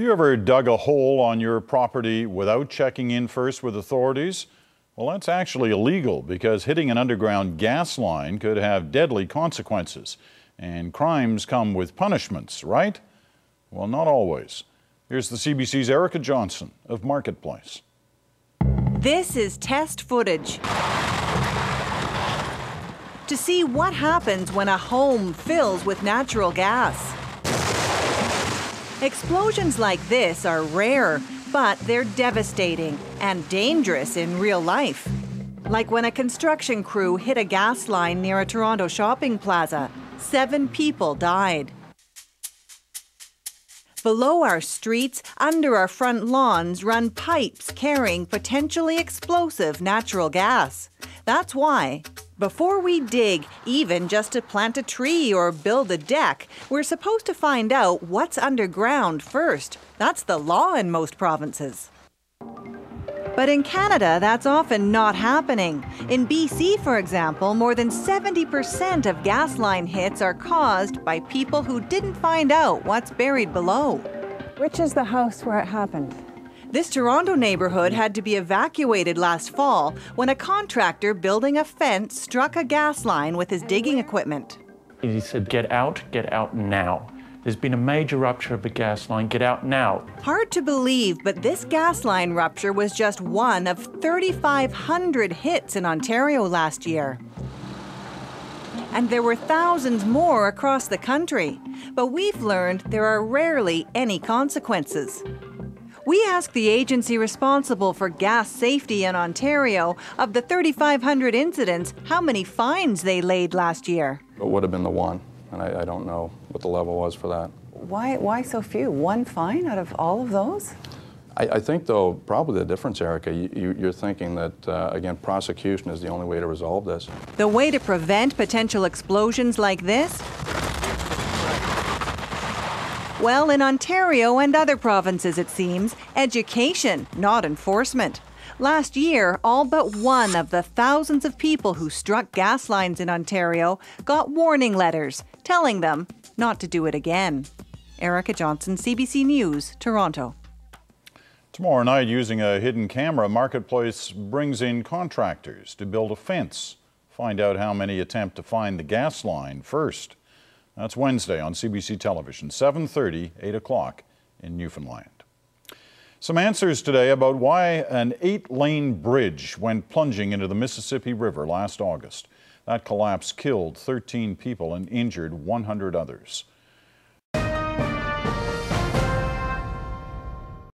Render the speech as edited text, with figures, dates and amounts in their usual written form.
you ever dug a hole on your property without checking in first with authorities? Well, that's actually illegal because hitting an underground gas line could have deadly consequences. And crimes come with punishments, right? Well, not always. Here's the CBC's Erica Johnson of Marketplace. This is test footage to see what happens when a home fills with natural gas. Explosions like this are rare, but they're devastating and dangerous in real life. Like when a construction crew hit a gas line near a Toronto shopping plaza. 7 people died. Below our streets, under our front lawns, run pipes carrying potentially explosive natural gas. That's why, before we dig, even just to plant a tree or build a deck, we're supposed to find out what's underground first. That's the law in most provinces. But in Canada, that's often not happening. In BC, for example, more than 70% of gas line hits are caused by people who didn't find out what's buried below. Which is the house where it happened? This Toronto neighborhood had to be evacuated last fall when a contractor building a fence struck a gas line with his digging equipment. He said, get out now. There's been a major rupture of the gas line, get out now. Hard to believe, but this gas line rupture was just one of 3,500 hits in Ontario last year. And there were thousands more across the country. But we've learned there are rarely any consequences. We asked the agency responsible for gas safety in Ontario, of the 3,500 incidents, how many fines they laid last year. It would have been the one, and I don't know what the level was for that. Why so few? One fine out of all of those? I think, though, probably the difference, Erica, you're thinking that, again, prosecution is the only way to resolve this. The way to prevent potential explosions like this? Well, in Ontario and other provinces, it seems, education, not enforcement. Last year, all but one of the thousands of people who struck gas lines in Ontario got warning letters telling them not to do it again. Erica Johnson, CBC News, Toronto. Tomorrow night, using a hidden camera, Marketplace brings in contractors to build a fence. Find out how many attempt to find the gas line first. That's Wednesday on CBC Television, 7:30, 8 o'clock in Newfoundland. Some answers today about why an 8-lane bridge went plunging into the Mississippi River last August. That collapse killed 13 people and injured 100 others.